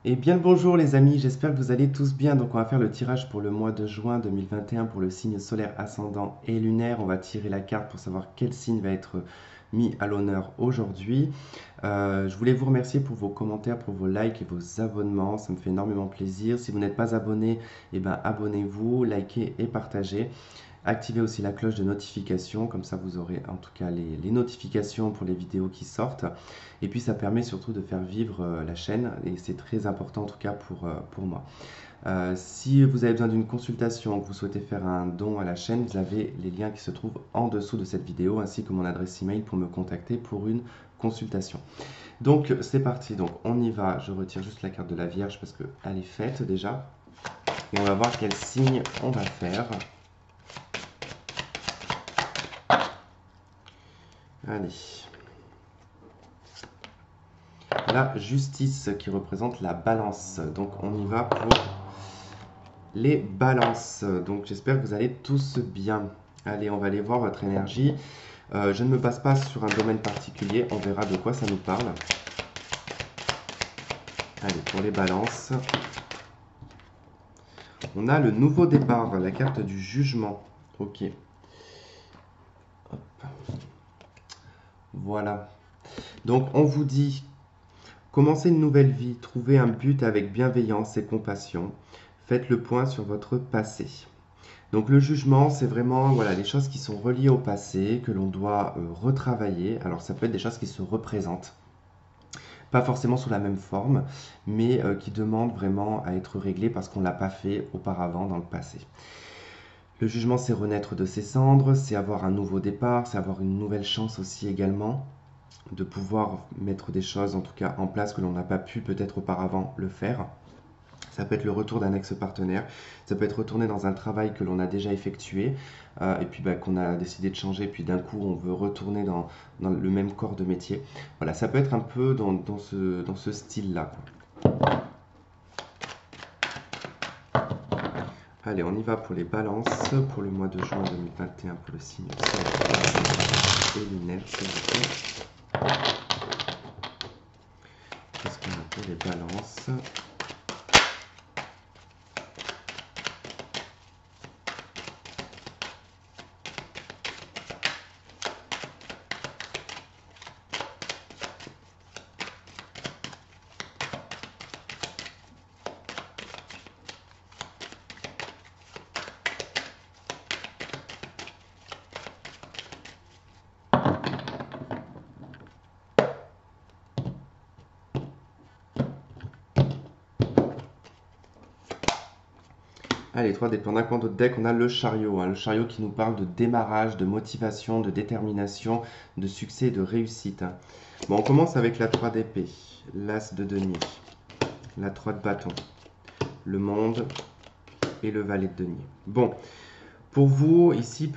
Eh bien le bonjour les amis, j'espère que vous allez tous bien. Donc on va faire le tirage pour le mois de juin 2021 pour le signe solaire ascendant et lunaire. On va tirer la carte pour savoir quel signe va être mis à l'honneur aujourd'hui. Je voulais vous remercier pour vos commentaires, pour vos likes et vos abonnements. Ça me fait énormément plaisir. Si vous n'êtes pas abonné, eh ben, abonnez-vous, likez et partagez. Activez aussi la cloche de notification, comme ça vous aurez en tout cas les notifications pour les vidéos qui sortent. Et puis ça permet surtout de faire vivre la chaîne et c'est très important en tout cas pour moi. Si vous avez besoin d'une consultation, que vous souhaitez faire un don à la chaîne, vous avez les liens qui se trouvent en dessous de cette vidéo ainsi que mon adresse email pour me contacter pour une consultation. Donc c'est parti, donc on y va. Je retire juste la carte de la Vierge parce qu'elle est faite déjà. Et on va voir quel signe on va faire. Allez. La justice qui représente la balance. Donc on y va pour les balances. Donc j'espère que vous allez tous bien. Allez, on va aller voir votre énergie. Je ne me base pas sur un domaine particulier. On verra de quoi ça nous parle. Allez, pour les balances. On a le nouveau départ, la carte du jugement. Ok. Hop. Voilà. Donc on vous dit, commencez une nouvelle vie, trouvez un but avec bienveillance et compassion. Faites le point sur votre passé. Donc le jugement, c'est vraiment voilà, les choses qui sont reliées au passé, que l'on doit retravailler. Alors ça peut être des choses qui se représentent, pas forcément sous la même forme, mais qui demandent vraiment à être réglées parce qu'on ne l'a pas fait auparavant dans le passé. Le jugement, c'est renaître de ses cendres, c'est avoir un nouveau départ, c'est avoir une nouvelle chance aussi également, de pouvoir mettre des choses en tout cas en place que l'on n'a pas pu peut-être auparavant le faire. Ça peut être le retour d'un ex-partenaire, ça peut être retourner dans un travail que l'on a déjà effectué et puis qu'on a décidé de changer, puis d'un coup on veut retourner dans le même corps de métier. Voilà, ça peut être un peu dans ce style-là. Allez, on y va pour les balances, pour le mois de juin 2021, pour le signe solaire et lunaire, s'il vous plaît. Qu'est-ce qu'on a pour les balances? Allez, 3 dés. Pendant qu'un autre deck, on a le chariot. Le chariot qui nous parle de démarrage, de motivation, de détermination, de succès et de réussite. Bon, on commence avec la 3 d'épée, l'as de denier, la 3 de bâton, le monde et le valet de denier. Bon, pour vous, ici,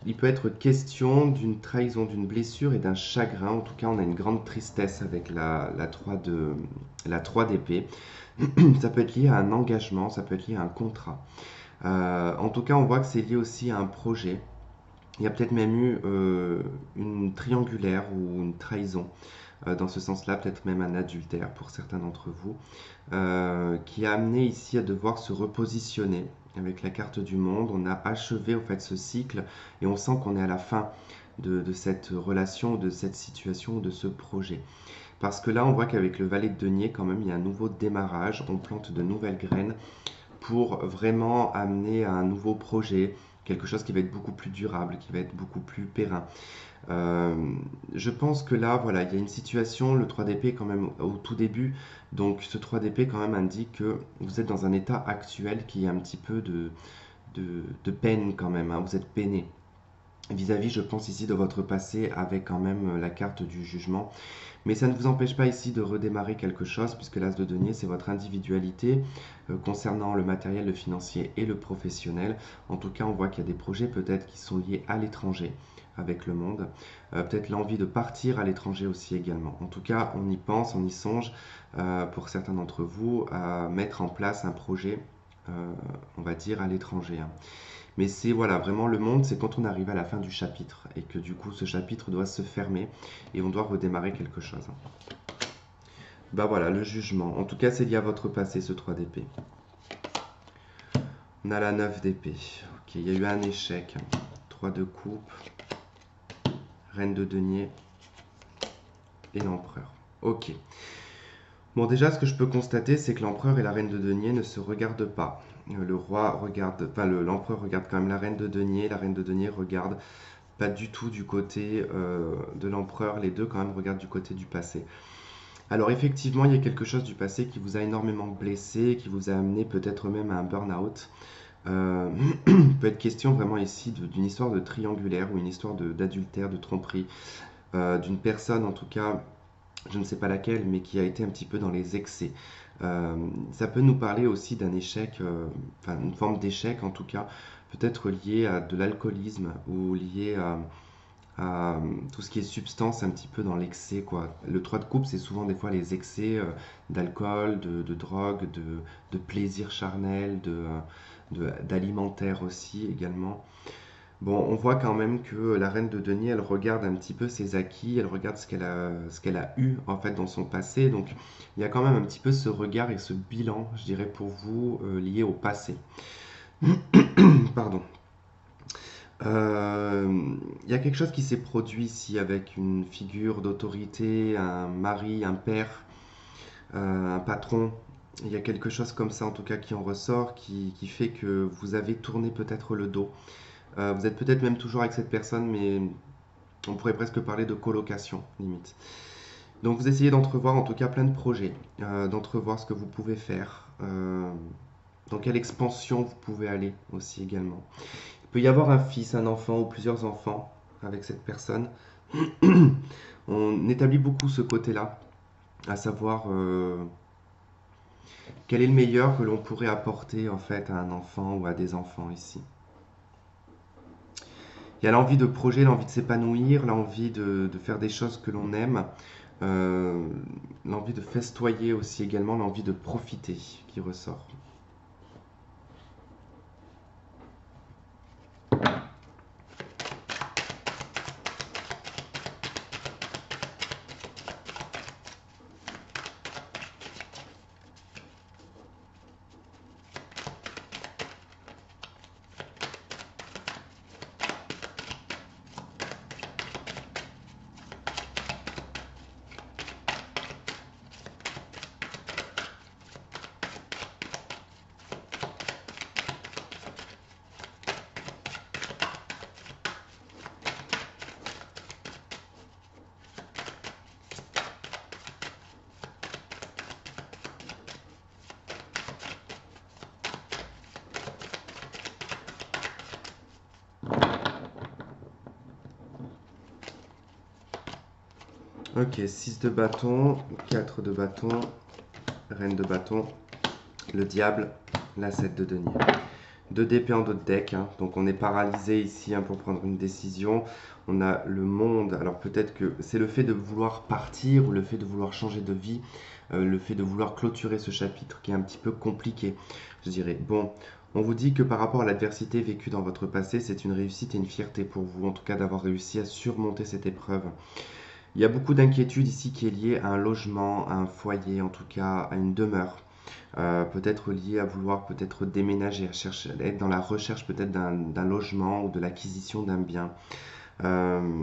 il peut être question d'une trahison, d'une blessure et d'un chagrin. En tout cas, on a une grande tristesse avec la 3 d'épée. Ça peut être lié à un engagement, ça peut être lié à un contrat. En tout cas, on voit que c'est lié aussi à un projet. Il y a peut-être même eu une triangulaire ou une trahison dans ce sens-là, peut-être même un adultère pour certains d'entre vous, qui a amené ici à devoir se repositionner avec la carte du monde. On a achevé au fait ce cycle et on sent qu'on est à la fin de cette relation, de cette situation, de ce projet. Parce que là, on voit qu'avec le valet de denier, quand même, il y a un nouveau démarrage, on plante de nouvelles graines pour vraiment amener à un nouveau projet, quelque chose qui va être beaucoup plus durable, qui va être beaucoup plus périn. Euh, je pense que là, voilà, il y a une situation, le 3 d'épée quand même au tout début, donc ce 3 d'épée quand même indique que vous êtes dans un état actuel qui est un petit peu de peine quand même, hein, vous êtes peiné. Vis-à-vis, je pense ici de votre passé avec quand même la carte du jugement. Mais ça ne vous empêche pas ici de redémarrer quelque chose, puisque l'as de denier, c'est votre individualité concernant le matériel, le financier et le professionnel. En tout cas, on voit qu'il y a des projets peut-être qui sont liés à l'étranger avec le monde. Peut-être l'envie de partir à l'étranger aussi également. En tout cas, on y pense, on y songe pour certains d'entre vous à mettre en place un projet, on va dire, à l'étranger, hein. Mais c'est voilà, vraiment le monde, c'est quand on arrive à la fin du chapitre et que du coup ce chapitre doit se fermer et on doit redémarrer quelque chose. Bah voilà, le jugement. En tout cas, c'est lié à votre passé, ce 3 d'épée. On a la 9 d'épée. Ok, il y a eu un échec. 3 de coupe, reine de denier et l'empereur. Ok. Bon, déjà, ce que je peux constater, c'est que l'empereur et la reine de denier ne se regardent pas. Le roi regarde, enfin, l'empereur regarde quand même la reine de denier regarde pas du tout du côté de l'empereur, les deux quand même regardent du côté du passé. Alors effectivement, il y a quelque chose du passé qui vous a énormément blessé, qui vous a amené peut-être même à un burn-out. Peut être question vraiment ici d'une histoire de triangulaire ou une histoire d'adultère, de tromperie, d'une personne en tout cas, je ne sais pas laquelle, mais qui a été un petit peu dans les excès. Ça peut nous parler aussi d'un échec, enfin une forme d'échec en tout cas, peut-être lié à de l'alcoolisme ou lié à tout ce qui est substance un petit peu dans l'excès, quoi. Le 3 de coupe, c'est souvent des fois les excès d'alcool, de drogue, de plaisir charnel, d'alimentaire aussi également. Bon, on voit quand même que la reine de denier, elle regarde un petit peu ses acquis, elle regarde ce qu'elle a eu en fait dans son passé. Donc, il y a quand même un petit peu ce regard et ce bilan, je dirais, pour vous, lié au passé. Pardon. Il y a quelque chose qui s'est produit ici avec une figure d'autorité, un mari, un père, un patron. Il y a quelque chose comme ça en tout cas qui en ressort, qui fait que vous avez tourné peut-être le dos. Vous êtes peut-être même toujours avec cette personne, mais on pourrait presque parler de colocation, limite. Donc vous essayez d'entrevoir en tout cas plein de projets, d'entrevoir ce que vous pouvez faire, dans quelle expansion vous pouvez aller aussi également. Il peut y avoir un fils, un enfant ou plusieurs enfants avec cette personne. On établit beaucoup ce côté-là, à savoir quel est le meilleur que l'on pourrait apporter en fait à un enfant ou à des enfants ici. Il y a l'envie de projet, l'envie de s'épanouir, l'envie de faire des choses que l'on aime, euh, l'envie de festoyer aussi également, l'envie de profiter qui ressort. Ok, 6 de bâton, 4 de bâton, reine de bâton, le diable, la 7 de denier. 2 d'épée en dos de deck, hein. Donc on est paralysé ici hein, pour prendre une décision. On a le monde, alors peut-être que c'est le fait de vouloir partir ou le fait de vouloir changer de vie, le fait de vouloir clôturer ce chapitre qui est un petit peu compliqué, je dirais. Bon, on vous dit que par rapport à l'adversité vécue dans votre passé, c'est une réussite et une fierté pour vous, en tout cas d'avoir réussi à surmonter cette épreuve. Il y a beaucoup d'inquiétude ici qui est liée à un logement, à un foyer, en tout cas à une demeure. Peut-être lié à vouloir peut-être déménager, à chercher, à être dans la recherche peut-être d'un logement ou de l'acquisition d'un bien. Euh,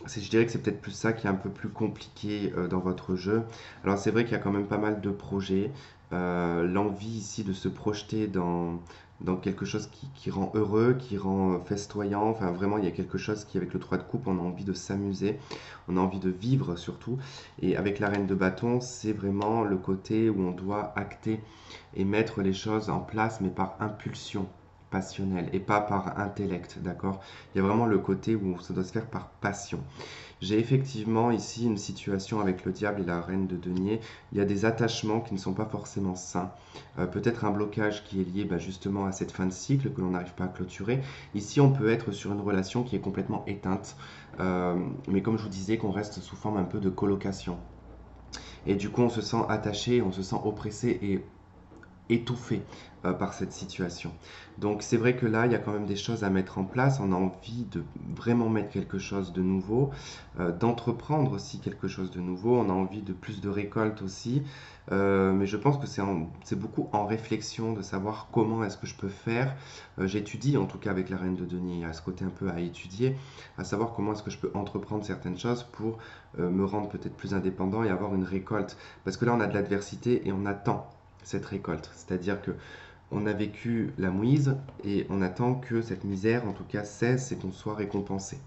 je dirais que c'est peut-être plus ça qui est un peu plus compliqué dans votre jeu. Alors c'est vrai qu'il y a quand même pas mal de projets. L'envie ici de se projeter dans quelque chose qui rend heureux, qui rend festoyant. Enfin vraiment, il y a quelque chose qui, avec le 3 de coupe, on a envie de s'amuser. On a envie de vivre surtout. Et avec la reine de bâton, c'est vraiment le côté où on doit acter et mettre les choses en place, mais par impulsion passionnelle et pas par intellect, d'accord? Il y a vraiment le côté où ça doit se faire par passion. J'ai effectivement ici une situation avec le diable et la reine de denier. Il y a des attachements qui ne sont pas forcément sains. Peut-être un blocage qui est lié justement à cette fin de cycle que l'on n'arrive pas à clôturer. Ici, on peut être sur une relation qui est complètement éteinte. Mais comme je vous disais, qu'on reste sous forme un peu de colocation. Et du coup, on se sent attaché, on se sent oppressé et étouffé par cette situation. Donc c'est vrai que là, il y a quand même des choses à mettre en place. On a envie de vraiment mettre quelque chose de nouveau, d'entreprendre aussi quelque chose de nouveau. On a envie de plus de récoltes aussi. Mais je pense que c'est beaucoup en réflexion de savoir comment est-ce que je peux faire. J'étudie en tout cas avec la reine de denier, à ce côté un peu à étudier, à savoir comment est-ce que je peux entreprendre certaines choses pour me rendre peut-être plus indépendant et avoir une récolte. Parce que là, on a de l'adversité et on attend cette récolte. C'est-à-dire que on a vécu la mouise et on attend que cette misère, en tout cas, cesse et qu'on soit récompensé.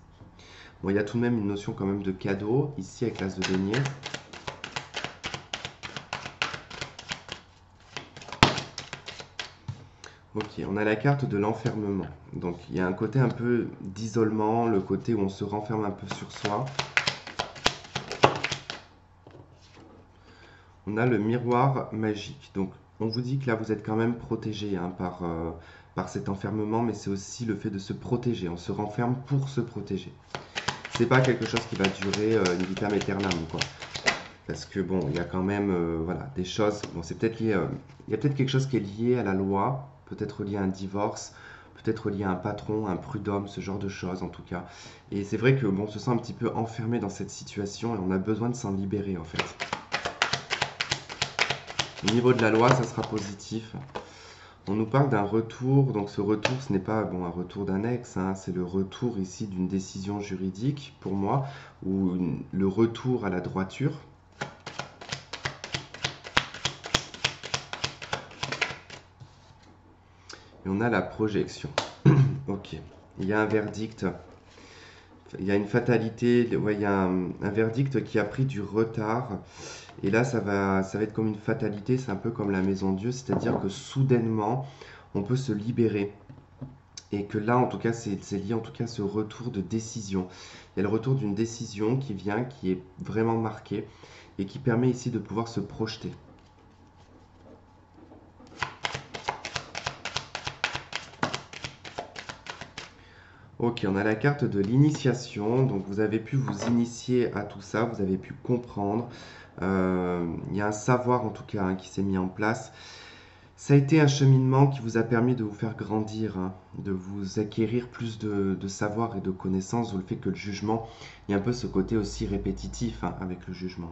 Bon, il y a tout de même une notion quand même de cadeau ici avec l'as de denier. Ok, on a la carte de l'enfermement. Donc il y a un côté un peu d'isolement, le côté où on se renferme un peu sur soi. On a le miroir magique. Donc, on vous dit que là, vous êtes quand même protégé hein, par cet enfermement, mais c'est aussi le fait de se protéger. On se renferme pour se protéger. C'est pas quelque chose qui va durer une vitam aeternam, quoi. Parce que bon, il y a quand même voilà, des choses. Bon, c'est peut-être lié. Il y a peut-être quelque chose qui est lié à la loi, peut-être lié à un divorce, peut-être lié à un patron, un prud'homme, ce genre de choses en tout cas. Et c'est vrai que bon, on se sent un petit peu enfermé dans cette situation et on a besoin de s'en libérer en fait. Au niveau de la loi, ça sera positif. On nous parle d'un retour, donc ce retour, ce n'est pas bon, un retour d'un ex, hein, c'est le retour ici d'une décision juridique pour moi, ou le retour à la droiture. Et on a la projection. Ok, il y a un verdict, il y a une fatalité, ouais, il y a un verdict qui a pris du retard. Et là, ça va être comme une fatalité, c'est un peu comme la maison de Dieu, c'est-à-dire que soudainement, on peut se libérer. Et que là, en tout cas, c'est lié en tout cas à ce retour de décision. Il y a le retour d'une décision qui vient, qui est vraiment marquée et qui permet ici de pouvoir se projeter. Ok, on a la carte de l'initiation. Donc vous avez pu vous initier à tout ça, vous avez pu comprendre. Il y a un savoir en tout cas hein, qui s'est mis en place. Ça a été un cheminement qui vous a permis de vous faire grandir, hein, de vous acquérir plus de savoir et de connaissances, ou le fait que le jugement, il y a un peu ce côté aussi répétitif hein, avec le jugement.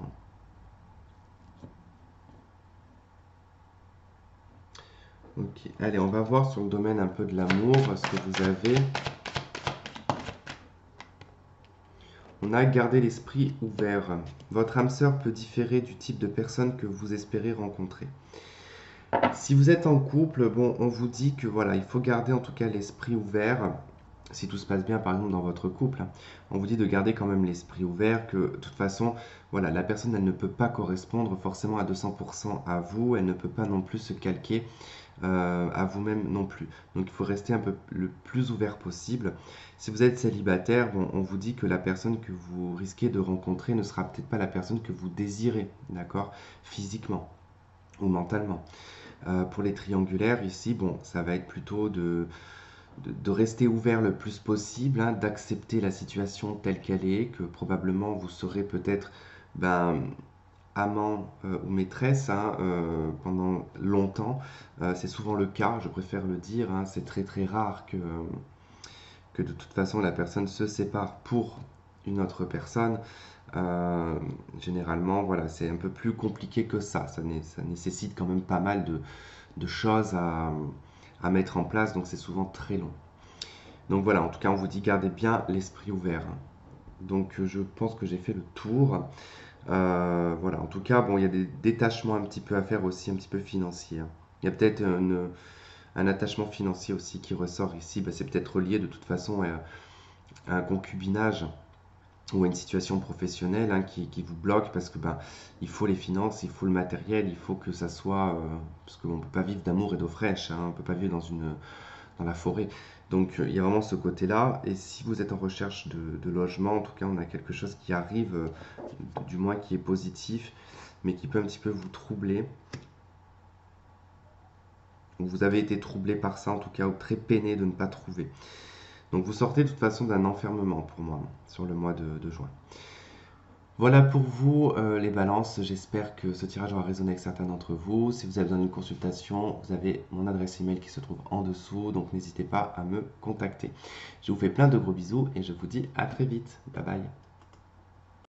Ok, allez, on va voir sur le domaine un peu de l'amour ce que vous avez. On a gardé l'esprit ouvert. Votre âme sœur peut différer du type de personne que vous espérez rencontrer. Si vous êtes en couple, bon, on vous dit que voilà, il faut garder en tout cas l'esprit ouvert. Si tout se passe bien, par exemple, dans votre couple, hein, on vous dit de garder quand même l'esprit ouvert, que de toute façon, voilà, la personne, elle ne peut pas correspondre forcément à 200% à vous, elle ne peut pas non plus se calquer à vous-même non plus. Donc il faut rester un peu le plus ouvert possible. Si vous êtes célibataire, bon, on vous dit que la personne que vous risquez de rencontrer ne sera peut-être pas la personne que vous désirez, d'accord, physiquement ou mentalement. Pour les triangulaires, ici, bon, ça va être plutôt de rester ouvert le plus possible, hein, d'accepter la situation telle qu'elle est, que probablement vous serez peut-être ben, amant ou maîtresse hein, pendant longtemps. C'est souvent le cas, je préfère le dire, hein, c'est très très rare que de toute façon la personne se sépare pour une autre personne. Euh, Généralement, voilà, c'est un peu plus compliqué que ça nécessite quand même pas mal de choses à mettre en place, donc c'est souvent très long. Donc voilà, en tout cas, on vous dit gardez bien l'esprit ouvert, hein. Donc je pense que j'ai fait le tour. Voilà, en tout cas, bon, il y a des détachements un petit peu à faire aussi, un petit peu financiers, hein. Il y a peut-être un attachement financier aussi qui ressort ici. Ben, c'est peut-être lié de toute façon à un concubinage ou à une situation professionnelle hein, qui vous bloque parce que ben, il faut les finances, il faut le matériel, il faut que ça soit... parce qu'on ne peut pas vivre d'amour et d'eau fraîche, hein, on ne peut pas vivre dans la forêt. Donc il y a vraiment ce côté-là. Et si vous êtes en recherche de logement, en tout cas, on a quelque chose qui arrive, du moins qui est positif, mais qui peut un petit peu vous troubler. Ou vous avez été troublé par ça, en tout cas, ou très peiné de ne pas trouver. Donc vous sortez de toute façon d'un enfermement pour moi sur le mois de juin. Voilà pour vous les balances. J'espère que ce tirage aura résonné avec certains d'entre vous. Si vous avez besoin d'une consultation, vous avez mon adresse email qui se trouve en dessous, donc n'hésitez pas à me contacter. Je vous fais plein de gros bisous et je vous dis à très vite. Bye bye.